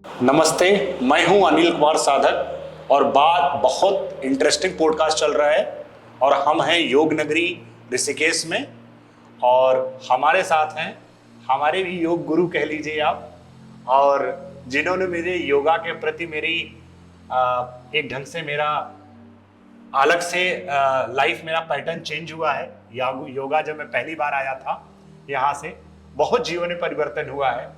नमस्ते, मैं हूं अनिल कुमार साधक और बात बहुत इंटरेस्टिंग पॉडकास्ट चल रहा है और हम हैं योग नगरी ऋषिकेश में और हमारे साथ हैं हमारे भी योग गुरु कह लीजिए आप, और जिन्होंने मेरे योगा के प्रति मेरी एक ढंग से मेरा अलग से लाइफ मेरा पैटर्न चेंज हुआ है। योगा जब मैं पहली बार आया था यहाँ से बहुत जीवन में परिवर्तन हुआ है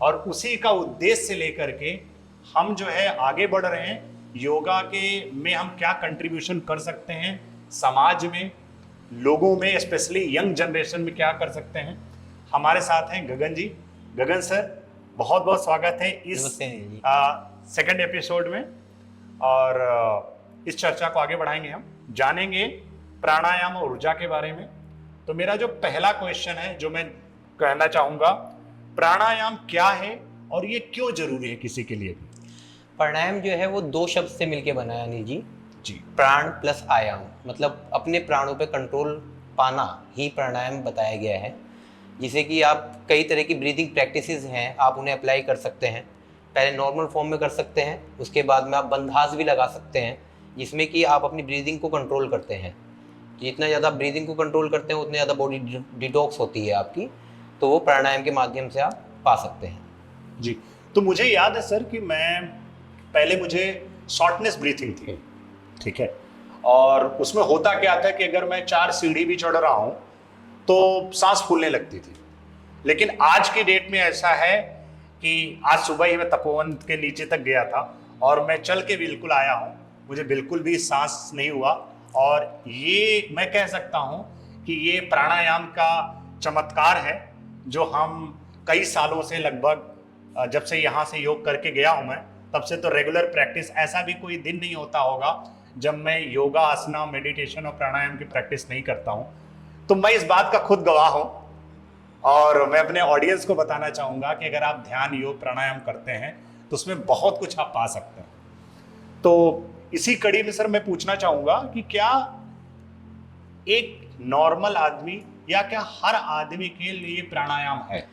और उसी का उद्देश्य लेकर के हम जो है आगे बढ़ रहे हैं। योगा के में हम क्या कंट्रीब्यूशन कर सकते हैं समाज में, लोगों में, स्पेशली यंग जनरेशन में क्या कर सकते हैं। हमारे साथ हैं गगन जी। गगन सर, बहुत बहुत स्वागत है इस सेकंड एपिसोड में और इस चर्चा को आगे बढ़ाएंगे। हम जानेंगे प्राणायाम और ऊर्जा के बारे में। तो मेरा जो पहला क्वेश्चन है जो मैं कहना चाहूंगा, प्राणायाम क्या है और ये क्यों जरूरी है किसी के लिए भी? प्राणायाम जो है वो दो शब्द से मिलके बना है अनिल जी। जी, प्राण प्लस आयाम, मतलब अपने प्राणों पे कंट्रोल पाना ही प्राणायाम बताया गया है। जिसे कि आप कई तरह की ब्रीदिंग प्रैक्टिसेस हैं, आप उन्हें अप्लाई कर सकते हैं। पहले नॉर्मल फॉर्म में कर सकते हैं, उसके बाद में आप बंधास भी लगा सकते हैं जिसमें कि आप अपनी ब्रीदिंग को कंट्रोल करते हैं। जितना ज़्यादा ब्रीदिंग को कंट्रोल करते हैं उतनी ज़्यादा बॉडी डिटॉक्स होती है आपकी, तो वो प्राणायाम के माध्यम से आप पा सकते हैं। जी। तो मुझे याद है सर कि मुझे शॉर्टनेस ब्रीथिंग थी, ठीक है, और उसमें होता क्या था कि अगर मैं 4 सीढ़ी भी चढ़ रहा हूं तो सांस फूलने लगती थी। लेकिन आज के डेट में ऐसा है कि आज सुबह ही मैं तपोवन के नीचे तक गया था और मैं चल के बिल्कुल आया हूं, मुझे बिल्कुल भी सांस नहीं हुआ। और ये मैं कह सकता हूं कि ये प्राणायाम का चमत्कार है जो हम कई सालों से, लगभग जब से यहाँ से योग करके गया हूँ मैं, तब से तो रेगुलर प्रैक्टिस, ऐसा भी कोई दिन नहीं होता होगा जब मैं योगा, आसना, मेडिटेशन और प्राणायाम की प्रैक्टिस नहीं करता हूँ। तो मैं इस बात का खुद गवाह हूँ और मैं अपने ऑडियंस को बताना चाहूँगा कि अगर आप ध्यान, योग, प्राणायाम करते हैं तो उसमें बहुत कुछ आप पा सकते हैं। तो इसी कड़ी में सर मैं पूछना चाहूँगा कि क्या एक नॉर्मल आदमी या क्या हर आदमी के लिए प्राणायाम है?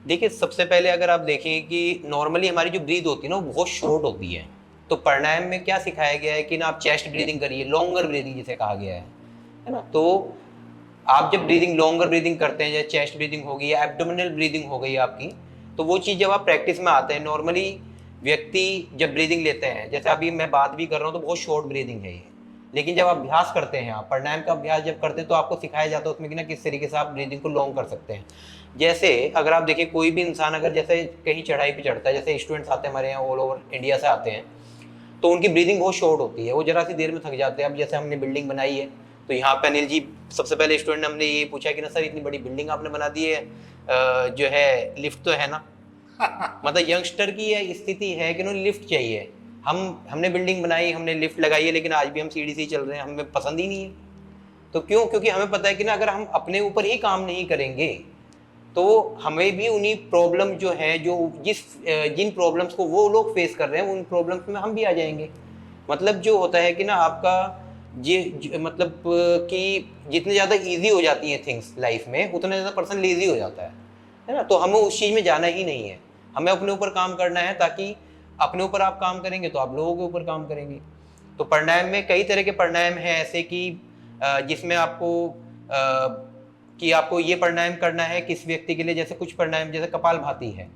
देखिए, सबसे पहले अगर आप देखें कि नॉर्मली हमारी जो ब्रीथ होती है ना वो बहुत शॉर्ट होती है। तो प्राणायाम में क्या सिखाया गया है कि ना आप चेस्ट ब्रीदिंग करिए, लॉन्गर ब्रीदिंग जिसे कहा गया है ना। तो आप जब लॉन्गर ब्रीदिंग करते हैं, जैसे चेस्ट ब्रीदिंग होगी या एब्डोमिनल ब्रीदिंग हो गई आपकी, तो वो चीज़ जब आप प्रैक्टिस में आते हैं, नॉर्मली व्यक्ति जब ब्रीदिंग लेते हैं, जैसे अभी मैं बात भी कर रहा हूँ तो बहुत शॉर्ट ब्रीदिंग है ये, लेकिन जब अभ्यास करते हैं, आप प्राणायाम का अभ्यास जब करते हैं तो आपको सिखाया जाता है उसमें कि ना किस तरीके से आप ब्रीदिंग को लॉन्ग कर सकते हैं। जैसे अगर आप देखिए, कोई भी इंसान अगर जैसे कहीं चढ़ाई पे चढ़ता है, जैसे स्टूडेंट्स आते हैं हमारे यहाँ ऑल ओवर इंडिया से आते हैं, तो उनकी ब्रीदिंग बहुत शॉर्ट होती है, वो जरा सी देर में थक जाते हैं। अब जैसे हमने बिल्डिंग बनाई है तो यहाँ पे अनिल जी, सबसे पहले स्टूडेंट ने हमने ये पूछा कि ना सर इतनी बड़ी बिल्डिंग आपने बना दी है, जो है लिफ्ट तो है ना? मतलब यंगस्टर की यह स्थिति है कि उन्हें लिफ्ट चाहिए। हमने बिल्डिंग बनाई, हमने लिफ्ट लगाई है, लेकिन आज भी हम सीढ़ी से ही चल रहे हैं, हमें पसंद ही नहीं है। तो क्यों? क्योंकि हमें पता है कि ना अगर हम अपने ऊपर ही काम नहीं करेंगे तो हमें भी उन्हीं प्रॉब्लम जो है, जिन प्रॉब्लम्स को वो लोग फेस कर रहे हैं, उन प्रॉब्लम्स में हम भी आ जाएंगे। मतलब जो होता है कि ना आपका मतलब कि जितने ज़्यादा इजी हो जाती हैं थिंग्स लाइफ में, उतना ज़्यादा पर्सन लेजी हो जाता है ना। तो हमें उस चीज़ में जाना ही नहीं है, हमें अपने ऊपर काम करना है, ताकि अपने ऊपर आप काम करेंगे तो आप लोगों के ऊपर काम करेंगे। तो प्राणायाम में कई तरह के प्राणायाम हैं ऐसे कि जिसमें आपको ये प्राणायाम करना है किस व्यक्ति के लिए। जैसे कुछ प्राणायाम, जैसे कपालभाति है।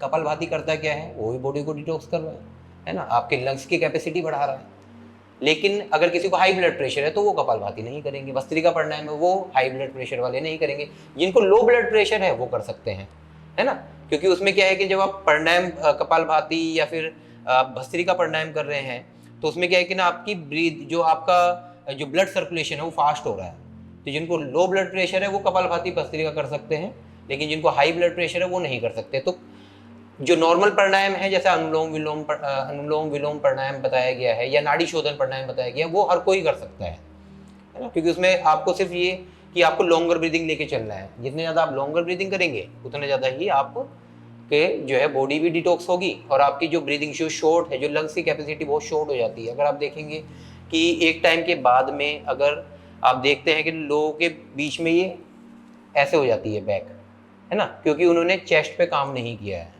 कपालभाति करता क्या है, वो भी बॉडी को डिटॉक्स कर रहा है ना, आपके लंग्स की कैपेसिटी बढ़ा रहा है। लेकिन अगर किसी को हाई ब्लड प्रेशर है तो वो कपालभाति नहीं करेंगे। भस्त्रिका प्राणायाम है वो हाई ब्लड प्रेशर वाले नहीं करेंगे। जिनको लो ब्लड प्रेशर है वो कर सकते हैं, है ना। क्योंकि उसमें क्या है कि जब आप प्राणायाम, कपालभाति या फिर भस्त्रिका प्राणायाम कर रहे हैं तो उसमें क्या है कि ना आपकी ब्रीथ, जो आपका जो ब्लड सर्कुलेशन है वो फास्ट हो रहा है। तो जिनको लो ब्लड प्रेशर है वो कपालभाति, भस्त्रिका कर सकते हैं, लेकिन जिनको हाई ब्लड प्रेशर है वो नहीं कर सकते। तो जो नॉर्मल प्राणायाम है, जैसे अनुलोम विलोम प्राणायाम बताया गया है या नाड़ी शोधन प्राणायाम बताया गया है, वो हर कोई कर सकता है ना। क्योंकि उसमें आपको सिर्फ ये कि आपको लॉन्गर ब्रीदिंग लेके चलना है। जितने ज़्यादा आप लॉन्गर ब्रीदिंग करेंगे उतने ज़्यादा ही आप के जो है बॉडी भी डिटॉक्स होगी और आपकी जो ब्रीदिंग जो शॉर्ट है, जो लंग्स की कैपेसिटी बहुत शॉर्ट हो जाती है। अगर आप देखेंगे कि एक टाइम के बाद में अगर आप देखते हैं कि लोगों के बीच में ये ऐसे हो जाती है बैक, है ना, क्योंकि उन्होंने चेस्ट पे काम नहीं किया है।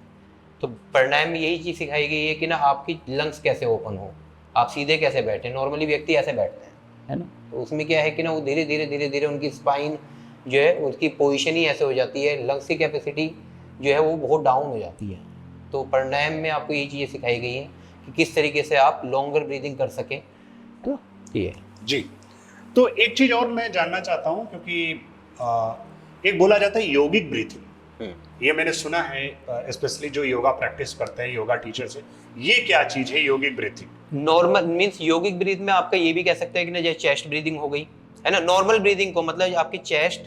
तो प्राणायाम में यही चीज सिखाई गई है कि ना आपकी लंग्स कैसे ओपन हो, आप सीधे कैसे बैठे। नॉर्मली व्यक्ति ऐसे बैठते हैं, है ना, तो उसमें क्या है कि ना वो धीरे धीरे उनकी स्पाइन जो है उसकी पोजीशन ही ऐसे हो जाती है, लंग्स की कैपेसिटी जो है वो बहुत डाउन हो जाती है। तो प्राणायाम में आपको ये चीज़ें सिखाई गई है कि किस तरीके से आप लॉन्गर ब्रीदिंग कर सकें, है ना, ये जी। तो एक चीज और मैं जानना चाहता हूँ, क्योंकि एक बोला जाता है योगिक ब्रीथिंग, ये मैंने सुना है स्पेशली जो योगा प्रैक्टिस करते हैं, योगा टीचर से, ये क्या चीज है योगिक ब्रीथिंग? नॉर्मल मीन्स योगिक ब्रीथ में आपका ये भी कह सकते हैं कि ना जैसे चेस्ट ब्रीदिंग हो गई, है ना। नॉर्मल ब्रीदिंग को मतलब आपकी चेस्ट,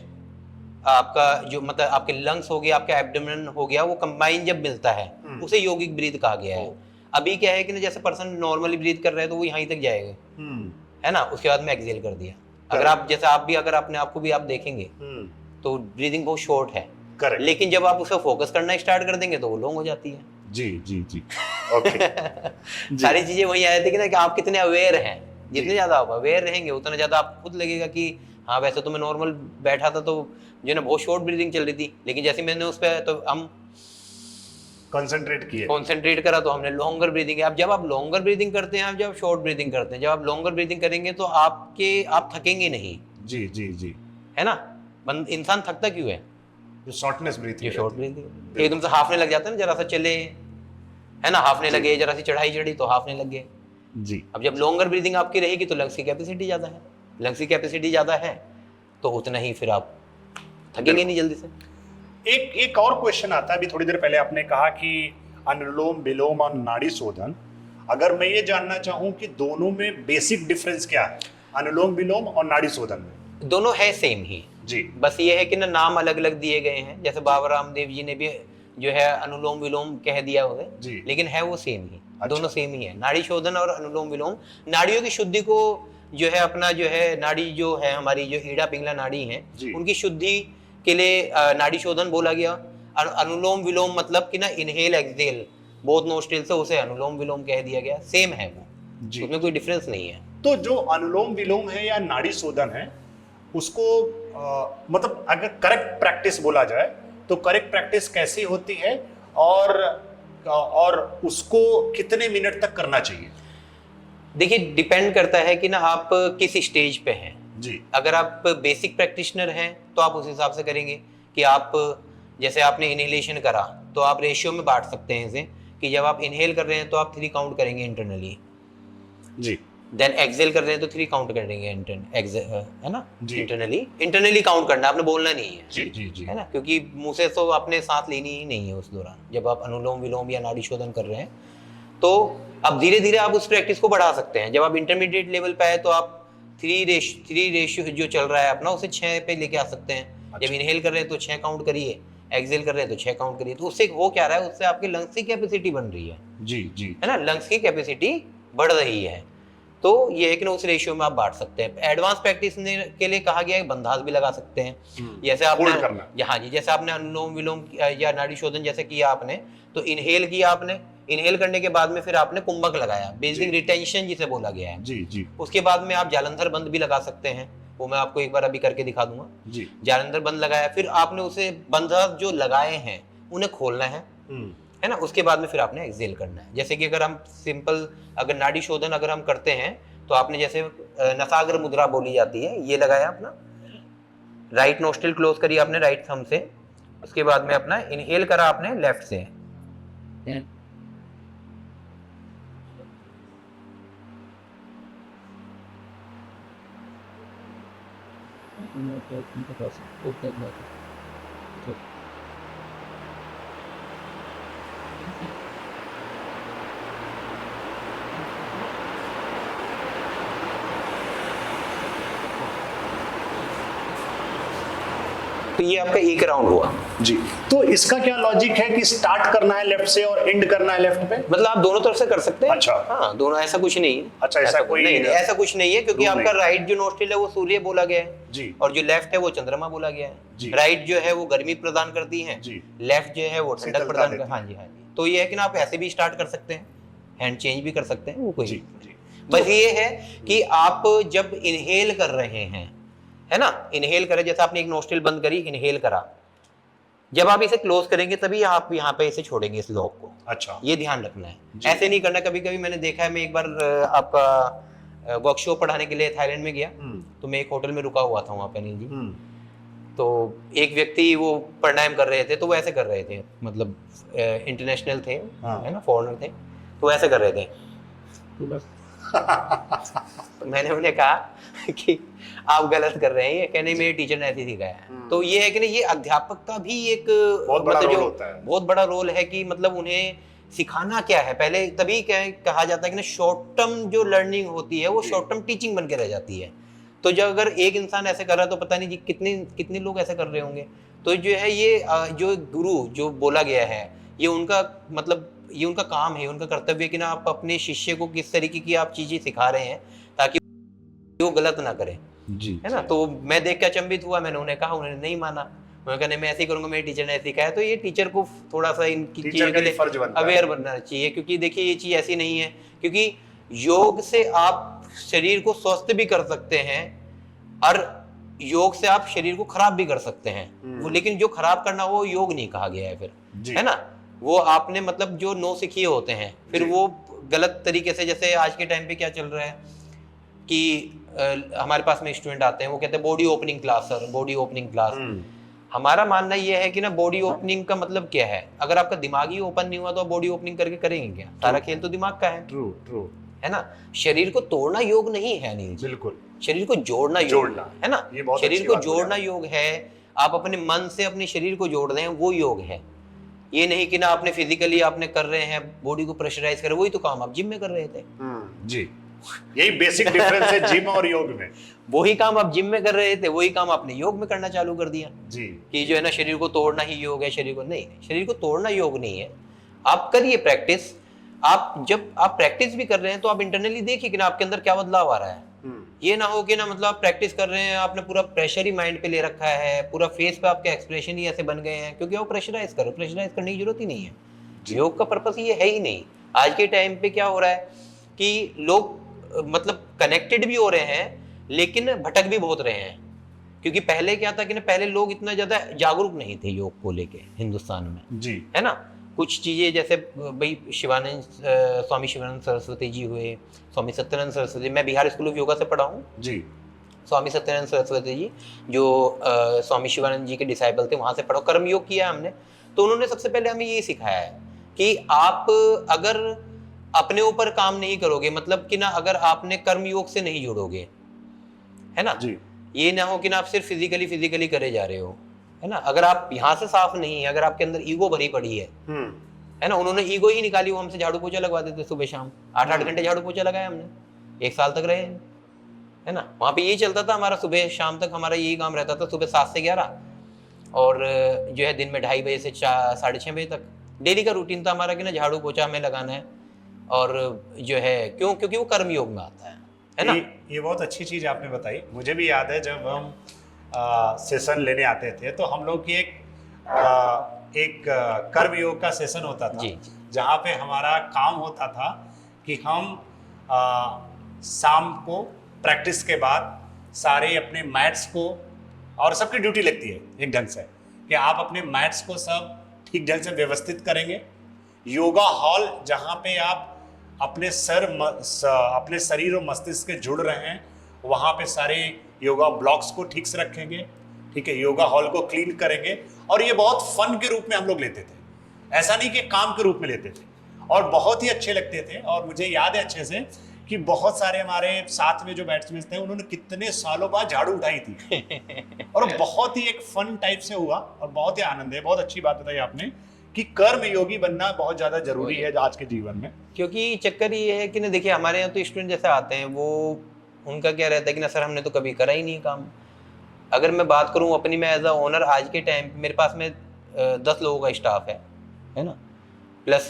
आपका जो मतलब आपके लंग्स हो गया, आपका एब्डोमेन हो गया, वो कंबाइन जब मिलता है उसे योगिक ब्रीथ कहा गया है। अभी क्या है कि ना जैसे पर्सन नॉर्मली ब्रीथ कर रहे हैं तो वो यहीं तक जाएगा, है ना, उसके बाद में एक्सेल कर दिया। अगर आप जैसे आप भी अगर अपने आप को भी आप देखेंगे तो ब्रीदिंग बहुत शॉर्ट है, लेकिन जब आप उसे फोकस करना स्टार्ट कर देंगे तो वो लॉन्ग हो जाती है। जी जी जी, ओके। सारी चीजें वही आ जाती है कि आप कितने अवेयर हैं। जितने ज्यादा आप अवेयर रहेंगे उतना ज्यादा आपको खुद लगेगा कि हाँ वैसे तो मैं नॉर्मल बैठा था तो जो है ना बहुत शॉर्ट ब्रीदिंग चल रही थी, लेकिन जैसे मैंने उस पर तो हम कंसंट्रेट करा तो हमने लॉन्गर ब्रीदिंग है। अब जब आप लॉन्गर ब्रीदिंग करते हैं, आप जब शॉर्ट ब्रीदिंग करते हैं, जब आप लॉन्गर ब्रीदिंग करेंगे तो आप थकेंगे नहीं। जी जी जी, है ना, इंसान थकता क्यों है? जो शॉर्टनेस ब्रीथिंग, जो शॉर्ट ब्रीदिंग एकदम से हाफने लग जाता है ना, जरा सा चले, है ना, हाफने लगे, जरा सी चढ़ाई चढ़ी तो हाफने लग गए जी। अब जब लॉन्गर ब्रीदिंग आपकी रहेगी तो लंग्स की कैपेसिटी ज्यादा है, लंग्स की कैपेसिटी ज्यादा है तो उतना ही फिर आप थकेंगे नहीं जल्दी से। एक और क्वेश्चन आता है, अभी थोड़ी देर पहले आपने कहा कि अनुलोम विलोम और नाड़ी शोधन, अगर मैं ये जानना चाहूँ कि दोनों में बेसिक डिफरेंस क्या है, अनुलोम विलोम और नाड़ी शोधन में? दोनों है सेम ही जी, बस ये है कि ना नाम अलग अलग दिए गए हैं। जैसे बाबा रामदेव जी ने भी जो है अनुलोम विलोम कह दिया हुआ है, लेकिन है वो सेम ही। अच्छा। दोनों सेम ही है, नाड़ी शोधन और अनुलोम विलोम। नाड़ियों की शुद्धि को जो है अपना जो है नाड़ी जो है हमारी जो ईड़ा पिंगला नाड़ी है उनकी शुद्धि के लिए नाड़ी शोधन बोला गया। अनुलोम विलोम मतलब कि ना इनहेल एक्सहेल बोथ नोस्ट्रिल से, उसे अनुलोम विलोम कह दिया गया। सेम है वो, उसमें कोई डिफरेंस नहीं है। तो जो अनुलोम विलोम है या नाड़ी शोधन है उसको मतलब अगर करेक्ट प्रैक्टिस बोला जाए तो करेक्ट प्रैक्टिस कैसी होती है और उसको कितने मिनट तक करना चाहिए? देखिए डिपेंड करता है कि ना आप किस स्टेज पे हैं जी। अगर आप बेसिक प्रैक्टिशनर हैं तो आप उस हिसाब से करेंगे कि आप जैसे आपने इनहेलेशन करा तो आप रेशियो में बांट सकते हैं इसे कि जब आप इनहेल कर रहे हैं तो आप 3 काउंट करेंगे इंटरनली जी, देन एक्सेल कर रहे हैं तो 3 काउंट करेंगे है ना, इंटरनली काउंट करना, आपने बोलना नहीं है। जी जी जी, है ना, क्योंकि मुंह से तो आपने सांस लेनी ही नहीं है उस दौरान जब आप अनुलोम विलोम या नाड़ी शोधन कर रहे हैं। तो अब धीरे धीरे आप उस प्रैक्टिस को बढ़ा सकते हैं। जब आप इंटरमीडिएट लेवल पे आए तो आप 3 रेशियो जो चल रहा है अपना उसे 6 पे लेके आ सकते हैं। अच्छा। जब इनहेल कर रहे हैं तो 6 काउंट करिए, एक्सेल कर रहे हैं तो 6 काउंट करिए। तो उससे हो क्या रहा है, उससे आपके लंग्स की कैपेसिटी बन रही है। जी जी, है ना, लंग्स की कैपेसिटी बढ़ रही है। तो ये है कि ना उस रेशियो में आप बांट सकते हैं। एडवांस प्रैक्टिस के लिए कहा गया है बंधास भी लगा सकते हैं। जैसे आपने हाँ जी, जैसे आपने अनुलोम विलोम या नाड़ी शोधन जैसे किया आपने, तो इनहेल किया आपने, इनहेल करने के बाद में फिर आपने कुंभक लगाया, ब्रीथिंग रिटेंशन जिसे बोला गया है। जी जी, उसके बाद में आप जालंधर बंद भी लगा सकते हैं, वो मैं आपको एक बार अभी करके दिखा दूंगा। जी, जालंधर बंद लगाया, फिर आपने उसे बंधा जो लगाए हैं उन्हें खोलना है ना, उसके बाद में फिर आपने एक्सेल करना है। जैसे कि अगर हम सिंपल अगर नाड़ी शोधन अगर हम करते हैं तो आपने जैसे नसाग्र मुद्रा बोली जाती है, ये लगाया अपना, राइट नोस्ट्रिल क्लोज करी आपने राइट थंब से, उसके बाद में अपना इनहेल करा आपने लेफ्ट से, तो ये आपका एक राउंड हुआ जी। तो इसका क्या लॉजिक है कि स्टार्ट करना है लेफ्ट से और एंड करना है लेफ्ट पे? मतलब आप दोनों तरफ से कर सकते हैं। अच्छा, हाँ दोनों, ऐसा कुछ नहीं है। अच्छा, ऐसा कोई नहीं, ऐसा कुछ नहीं है, क्योंकि आपका राइट जो नोस्ट्रिल है वो सूर्य बोला गया है जी, और जो लेफ्ट है वो चंद्रमा बोला गया है। राइट जो है वो गर्मी प्रदान करती है, लेफ्ट जो है वो ठंडक प्रदान करती है। हाँ जी, हाँ जी। तो ये है कि ना आप ऐसे भी स्टार्ट कर सकते हैं, हैंड चेंज भी कर सकते हैं, वो कोई बस ये है कि आप जब इनहेल कर रहे हैं, है ना, इनहेल करें, जैसे आपने एक नोस्ट्रिल बंद करी, इनहेल करा, जब आप इसे क्लोज करेंगे तभी आप यहाँ पे इसे छोड़ेंगे इस लॉक को। अच्छा। ये ध्यान रखना है, ऐसे नहीं करना। कभी कभी मैंने देखा है, मैं एक बार आपका वर्कशॉप पढ़ाने के लिए थाईलैंड में गया, तो मैं एक होटल में रुका हुआ था वहाँ पे अनिल जी। तो एक व्यक्ति वो प्राणायाम कर रहे थे, तो वो ऐसे कर रहे थे, मतलब इंटरनेशनल थे, है ना, फॉरेनर थे, तो ऐसे कर रहे थे। तो मैंने उन्हें कहा कि आप गलत कर रहे हैं, ये कहने मेरे टीचर ने ऐसे सिखाया है। तो ये है कि नहीं, ये अध्यापक का भी एक बहुत बड़ा रोल होता है, बहुत बड़ा रोल है कि मतलब उन्हें सिखाना क्या है पहले। तभी क्या कहा जाता है कि ना, शॉर्ट टर्म जो लर्निंग होती है वो शॉर्ट टर्म टीचिंग बन के रह जाती है। तो जब अगर एक इंसान ऐसे कर रहा है तो पता नहीं जी कितने लोग ऐसे कर रहे होंगे। तो जो है ये जो गुरु जो बोला गया है, ये उनका मतलब ये उनका काम है, उनका कर्तव्य है कि ना आप अपने शिष्य को किस तरीके की आप चीजें सिखा रहे हैं ताकि वो गलत ना करे जी, है ना। तो मैं देख के अचंभित हुआ, मैंने उन्हें कहा, उन्होंने नहीं माना। मैं कहने मैं ऐसे ही करूंगा, मेरे टीचर ने ऐसे सिखाया। तो ये टीचर को थोड़ा सा इनकी चीजों के लिए अवेयर बनना चाहिए, क्योंकि देखिए ये चीज ऐसी नहीं है, क्योंकि योग से आप शरीर को स्वस्थ भी कर सकते हैं और योग से आप शरीर को खराब भी कर सकते हैं। वो लेकिन जो खराब करना वो योग नहीं कहा गया है फिर, है ना। वो आपने मतलब जो नौ सिखिए होते हैं, फिर वो गलत तरीके से, जैसे आज के टाइम पे क्या चल रहा है कि हमारे पास में स्टूडेंट आते हैं, वो कहते हैं body opening class sir, body opening class. हमारा मानना ये है कि ना, बॉडी ओपनिंग का मतलब क्या है? अगर आपका दिमाग ही ओपन नहीं हुआ तो आप बॉडी ओपनिंग करके करेंगे क्या? सारा खेल तो दिमाग का है। ट्रू है ना। शरीर को तोड़ना योग नहीं है अनिल जी, बिल्कुल। शरीर को जोड़ना है ना। शरीर को जोड़ना योग है। आप अपने मन से अपने शरीर को जोड़ रहे हैं, वो योग है। ये नहीं कि ना आपने फिजिकली आपने कर रहे हैं, बॉडी को प्रेशराइज कर, वही तो काम आप जिम में कर रहे थे। जी, यही बेसिक डिफरेंस है जिम और योग में। वही काम आप जिम में कर रहे थे, वही काम आपने योग में करना चालू कर दिया जी, कि जो है ना शरीर को तोड़ना ही योग है। शरीर को नहीं, शरीर को तोड़ना योग नहीं है। आप करिए प्रैक्टिस। आप जब आप प्रैक्टिस भी कर रहे हैं तो आप इंटरनली देखिए कि ना आपके अंदर क्या बदलाव आ रहा है। ये ना हो कि ना मतलब आप प्रैक्टिस कर रहे हैं, आपने पूरा प्रेशर ही माइंड पे ले रखा है, पूरा फेस पे आपके एक्सप्रेशन ही ऐसे बन गए हैं, क्योंकि आप प्रेशराइज कर रहे हो। प्रेशराइज करने की जरूरत ही नहीं है। योग का पर्पस ये है ही नहीं। आज के टाइम पे क्या हो रहा है कि लोग मतलब कनेक्टेड भी हो रहे हैं लेकिन भटक भी बहुत रहे हैं, क्योंकि पहले क्या था कि ना, पहले लोग इतना ज्यादा जागरूक नहीं थे योग को लेके हिंदुस्तान में जी, है ना। कुछ चीजें जैसे भाई शिवानंद स्वामी शिवानंद सरस्वती जी हुए, स्वामी सत्यानंद सरस्वती, मैं बिहार स्कूल ऑफ योगा से पढ़ा हूँ जी। स्वामी सत्यानंद सरस्वती जी जो स्वामी शिवानंद जी के डिसाइपल थे, वहां से पढ़ा, कर्म योग किया हमने। तो उन्होंने सबसे पहले हमें ये सिखाया है कि आप अगर अपने ऊपर काम नहीं करोगे, मतलब कि ना अगर आपने कर्म योग से नहीं जुड़ोगे, है ना जी, ये ना हो कि ना आप सिर्फ फिजिकली करे जा रहे हो, है ना। अगर आप यहाँ से साफ नहीं है, अगर आपके अंदर ईगो भरी पड़ी है ना। उन्होंने ईगो ही निकाली, वो हमसे झाड़ू पोछा लगवा देते सुबह शाम, 8-8 घंटे झाड़ू पोछा लगाया हमने, 1 साल तक रहे, है ना। वहाँ पे यही चलता था हमारा, सुबह शाम तक हमारा यही काम रहता था, सुबह 7 से 11 और जो है दिन में 2:30 बजे से 6:30 बजे तक डेली का रूटीन था हमारा कि ना झाड़ू पोछा हमें लगाना है। और जो है क्योंकि वो कर्म योग में आता है ना। ये बहुत अच्छी चीज आपने बताई। मुझे भी याद है जब हम सेशन लेने आते थे तो हम लोग की एक कर्म योग का सेशन होता था जी। जहाँ पे हमारा काम होता था कि हम शाम को प्रैक्टिस के बाद सारे अपने मैट्स को, और सबकी ड्यूटी लगती है एक ढंग से कि आप अपने मैट्स को सब ठीक ढंग से व्यवस्थित करेंगे। योगा हॉल जहाँ पे आप अपने अपने शरीर और मस्तिष्क के जुड़ रहे हैं, वहाँ पे सारे योगा ब्लॉक्स को ठीक से रखेंगे, ठीक है, योगा हॉल को क्लीन करेंगे। और ये बहुत फन के रूप में हम लोग लेते थे, ऐसा नहीं कि काम के रूप में लेते थे, और बहुत ही अच्छे लगते थे। और मुझे याद है अच्छे से कि बहुत सारे हमारे साथ में जो बैट्समैन थे उन्होंने कितने सालों बाद झाड़ू उठाई थी और बहुत ही एक फन टाइप से हुआ और बहुत ही आनंद है। बहुत अच्छी बात बताई आपने कि कर्म योगी बनना बहुत ज्यादा जरूरी है आज के जीवन में। क्योंकि चक्कर ये है कि ना देखिए हमारे यहाँ तो स्टूडेंट जैसे आते हैं, वो उनका क्या रहता है कि ना सर हमने तो कभी करा ही नहीं काम। अगर मैं बात करूँ अपनी, मैं एज अ ओनर आज के टाइम मेरे पास में 10 लोगों का स्टाफ है ना, प्लस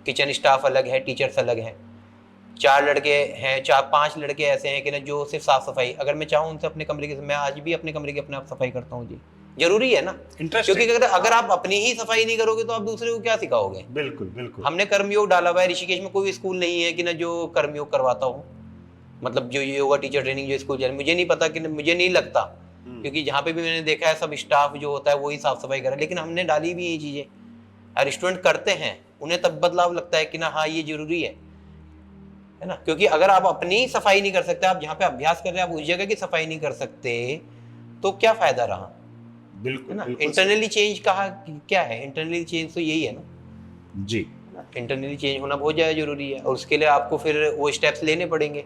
किचन स्टाफ अलग है, टीचर्स अलग हैं, 4 लड़के हैं, 4-5 लड़के ऐसे हैं कि ना जो सिर्फ साफ सफाई, अगर मैं चाहूँ उनसे अपने कमरे की, मैं आज भी अपने कमरे की अपने आप सफाई करता हूँ जी। जरूरी है ना, क्योंकि अगर आप अपनी ही सफाई नहीं करोगे तो आप दूसरे को क्या सिखाओगे। बिल्कुल बिल्कुल। हमने कर्मयोग डाला हुआ है, ऋषिकेश में कोई स्कूल नहीं है कि ना जो कर्मयोग करवाता हो, मतलब जो योगा टीचर ट्रेनिंग जो स्कूल, मुझे नहीं पता कि मुझे नहीं लगता क्योंकि जहाँ पे भी मैंने देखा है सब स्टाफ जो होता है वही साफ सफाई करे, लेकिन हमने डाली भी ये चीजें और स्टूडेंट करते हैं, उन्हें तब बदलाव लगता है कि ना हाँ ये जरूरी है ना। क्योंकि अगर आप अपनी सफाई नहीं कर सकते, आप जहाँ पे अभ्यास कर रहे हैं आप उस जगह की सफाई नहीं कर सकते, तो क्या फायदा रहा। बिल्कुल ना इंटरनली चेंज कहा क्या है, इंटरनली चेंज तो यही है ना जी। इंटरनली चेंज होना बहुत ज़्यादा जरूरी है, और उसके लिए आपको फिर वो स्टेप्स लेने पड़ेंगे।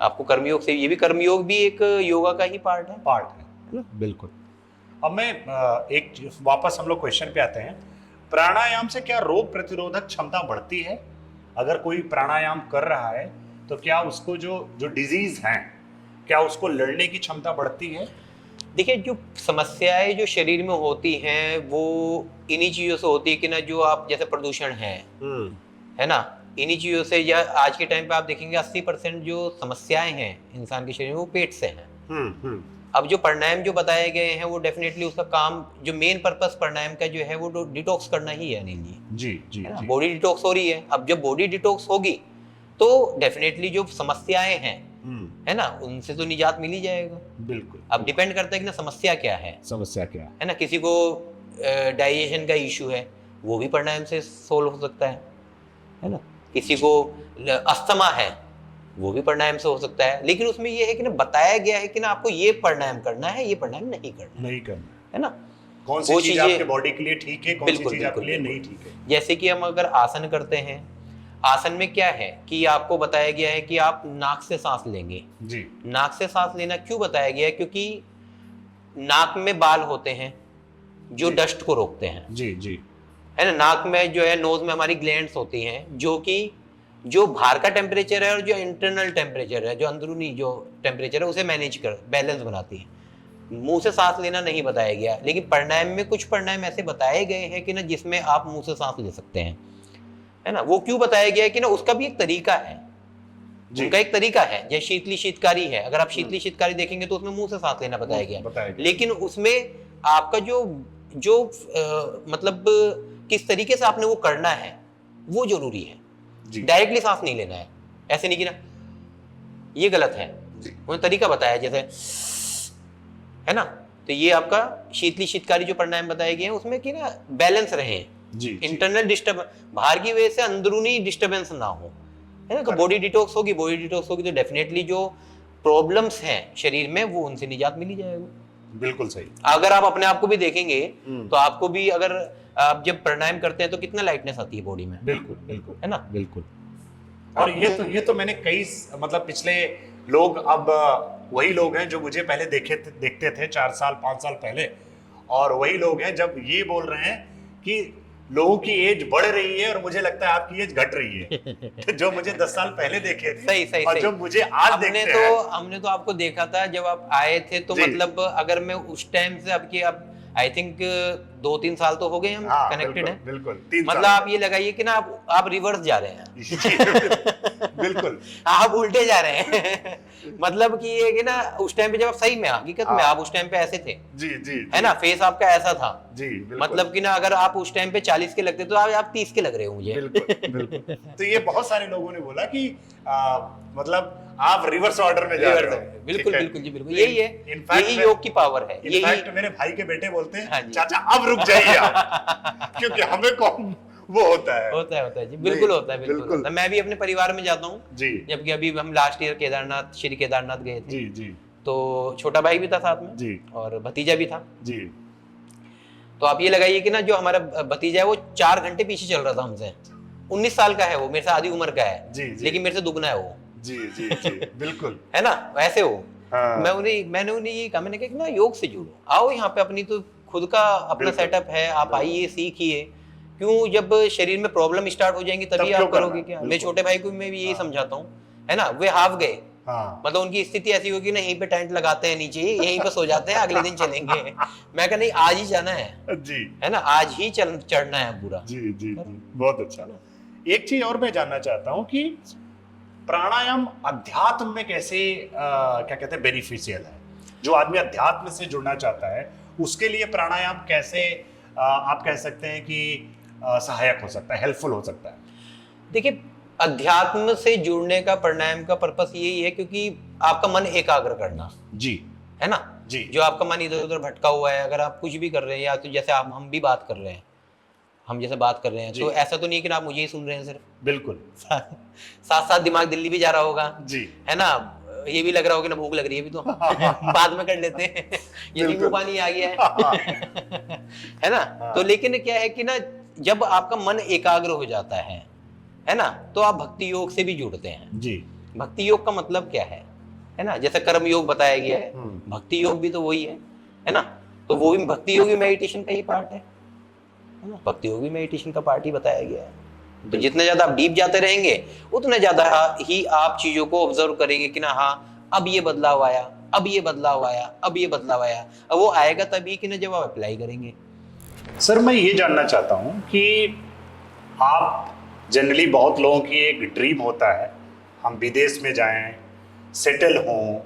आपको कर्मयोग से, ये भी कर्मयोग भी एक योगा का ही पार्ट है। बिल्कुल। अब मैं एक वापस हम लोग क्वेश्चन पे आते हैं, प्राणायाम से क्या रोग प्रतिरोधक क्षमता बढ़ती है? अगर कोई प्राणायाम कर रहा है तो क्या उसको जो डिजीज हैं, क्या उसको लड़ने की क्षमता बढ़ती है? देखिए, जो समस्याएं जो शरीर में होती हैं वो इन्हीं चीज़ों से होती है कि ना, जो आप जैसे प्रदूषण है ना, इन्हीं चीज़ों से, या आज के टाइम पे आप देखेंगे 80% जो समस्याएं हैं इंसान के शरीर में वो पेट से हैं। अब जो प्राणायाम जो बताए गए हैं वो डेफिनेटली उसका काम, जो मेन पर्पस प्राणायाम का जो है वो डिटॉक्स करना ही है अनिल जी। जी। बॉडी डिटॉक्स हो रही है, अब जब बॉडी डिटॉक्स होगी तो डेफिनेटली जो समस्याएं हैं है ना, उनसे तो निजात मिल ही जाएगा। बिल्कुल। अब डिपेंड करता है कि ना समस्या क्या है, है ना। किसी को डाइजेशन का इशू है, वो भी प्राणायाम से सोल्व हो सकता है ना। किसी को अस्थमा है, वो भी प्राणायाम से हो सकता है, लेकिन उसमें ये है कि ना बताया गया है कि ना आपको ये प्राणायाम करना है, ये प्राणायाम नहीं करना है ना। कौन सी चीज आपके बॉडी के लिए ठीक है, कौन सी चीज आपके लिए नहीं ठीक है। जैसे कि हम अगर आसन करते हैं, आसन में क्या है कि आपको बताया गया है कि आप नाक से सांस लेंगे जी। नाक से सांस लेना क्यों बताया गया है? क्योंकि नाक में बाल होते हैं जो डस्ट को रोकते हैं, जी है ना। नाक में जो है, नोज में हमारी ग्लैंड्स होती हैं जो कि जो बाहर का टेम्परेचर है और जो इंटरनल टेम्परेचर है, जो अंदरूनी जो टेम्परेचर है उसे मैनेज कर बैलेंस बनाती है। मुंह से सांस लेना नहीं बताया गया, लेकिन प्राणायाम में कुछ प्राणायाम ऐसे बताए गए हैं कि ना जिसमें आप मुंह से सांस ले सकते हैं, है ना। वो क्यों बताया गया है कि ना उसका भी एक तरीका है, उनका एक तरीका है। जैसे शीतली शीतकारी है, अगर आप शीतली शीतकारी देखेंगे तो उसमें मुंह से सांस लेना बताया गया, लेकिन उसमें आपका जो मतलब किस तरीके से आपने वो करना है वो जरूरी है। डायरेक्टली सांस नहीं लेना है, ऐसे नहीं कि ना ये गलत है, उन्होंने तरीका बताया जैसे, है ना। तो ये आपका शीतली शीतकारी जो प्राणायाम बताए गए हैं उसमें कि ना बैलेंस रहे, इंटरनल डिस्टर्ब, बाहर की वजह से अंदरूनी डिस्टर्बेंस ना हो, है ना। तो बॉडी डिटॉक्स होगी तो डेफिनेटली जो प्रॉब्लम्स हैं शरीर में वो उनसे निजात मिल ही जाएगा। बिल्कुल सही। अगर आप अपने आप को भी देखेंगे तो आपको भी, अगर आप जब प्राणायाम करते हैं तो कितना लाइटनेस आती है बॉडी में। बिल्कुल है ना। बिल्कुल। और ये तो मैंने कई, मतलब पिछले लोग, अब वही लोग हैं जो मुझे पहले देखते थे 4 साल 5 साल पहले, और वही लोग हैं जब ये बोल रहे हैं कि लोगों की एज बढ़ रही है और मुझे लगता है आपकी एज घट रही है। जो मुझे 10 साल पहले देखे थे सही और जो मुझे आज देखते हैं। हमने तो आपको देखा था जब आप आए थे, तो मतलब अगर मैं उस टाइम से अब आई थिंक 2-3 साल तो हो गए हम कनेक्टेड हैं। बिल्कुल 3 मतलब आप ये लगाइए कि ना आप रिवर्स जा रहे हैं। बिल्कुल आप उल्टे जा रहे हैं। मतलब कि ये कि ना उस टाइम पे जब आप सही में, हकीकत में आप उस टाइम पे ऐसे थे, जी है ना, फेस आपका ऐसा था जी। मतलब कि ना अगर आप उस टाइम पे 40 के लगते तो आप 30 के लग रहे हो मुझे। बिल्कुल। तो ये बहुत सारे लोगों ने बोला कि मतलब आप रिवर्स ऑर्डर में जा रहे हो। बिल्कुल जी, बिल्कुल यही है, यही योग की पावर है। इनफैक्ट मेरे भाई के बेटे बोलते हैं चाचा अब रुक जाइए आप, क्योंकि हमें कौन वो होता है जी। बिल्कुल होता है, बिल्कुल। मैं भी अपने परिवार में जाता हूँ जी, जबकि अभी हम लास्ट ईयर श्री केदारनाथ गए थे जी। तो छोटा भाई भी था साथ में जी, और भतीजा भी था जी। तो आप ये लगाइए कि ना जो हमारा भतीजा है वो 4 घंटे पीछे चल रहा था हमसे। 19 साल का है वो, मेरे से आधी उम्र का है जी, लेकिन मेरे से दुगना है वो। जी, बिल्कुल। है ना, वैसे हो। हाँ। मैंने उन्हें ये कहा, मैंने कहा कि ना योग से जुड़ो, आओ यहाँ पे, अपनी तो खुद का अपना सेटअप है, आप आइए सीखिए। क्यों, जब शरीर में प्रॉब्लम स्टार्ट हो जाएंगी तभी आप करोगे क्या। मैं छोटे भाई को मैं भी यही समझाता हूँ, है ना। वे हाफ गए, मतलब उनकी स्थिति ऐसी होगी ना, यहीं पे टेंट लगाते हैं नीचे, यहीं पे सो जाते हैं, अगले दिन चलेंगे। मैं कहा नहीं, आज ही जाना है जी, है ना, आज ही चढ़ना है पूरा। जी। बहुत अच्छा। एक चीज और मैं जानना चाहता हूँ कि प्राणायाम अध्यात्म में कैसे क्या कहते हैं बेनिफिशियल है। जो आदमी अध्यात्म से जुड़ना चाहता है उसके लिए प्राणायाम कैसे आप कह सकते हैं कि सहायक हो सकता है, हेल्पफुल हो सकता है। देखिए, अध्यात्म से जुड़ने का प्राणायाम का पर्पस यही है क्योंकि आपका मन एकाग्र करना जी, है ना। जी। जो आपका मन इधर उधर भटका हुआ है, अगर आप कुछ भी कर रहे हैं, या तो जैसे आप हम भी बात कर रहे हैं, हम जैसे बात कर रहे हैं, जी। तो ऐसा तो नहीं कि आप मुझे ही सुन रहे हैं सिर्फ, बिल्कुल। साथ साथ दिमाग दिल्ली भी जा रहा होगा, जी। है ना, ये भी लग रहा होगा ना भूख लग रही है अभी तो बाद में कर लेते हैं, ये नींबू पानी आ गया है है ना। तो लेकिन क्या है कि ना, जब आपका मन एकाग्र हो जाता है ना, तो आप भक्ति योग से भी जुड़ते हैं। जी। भक्ति योग का मतलब क्या है ना, जैसे कर्म योग बताया गया है, भक्ति योग भी तो वही है ना, तो वो भी भक्ति योग भी मेडिटेशन का ही पार्ट है ना, भक्ति योग भी मेडिटेशन का पार्ट ही बताया गया है। तो जितने ज्यादा आप डीप जाते रहेंगे, उतने ज्यादा ही आप चीजों को ऑब्जर्व करेंगे कि ना हाँ अब ये बदलाव आया, अब ये बदलाव आया, अब ये बदलाव आया। अब वो आएगा तभी कि ना जब आप अप्लाई करेंगे। सर मैं ये जानना चाहता हूँ कि आप जनरली, बहुत लोगों की एक ड्रीम होता है हम विदेश में जाएं, सेटल हों,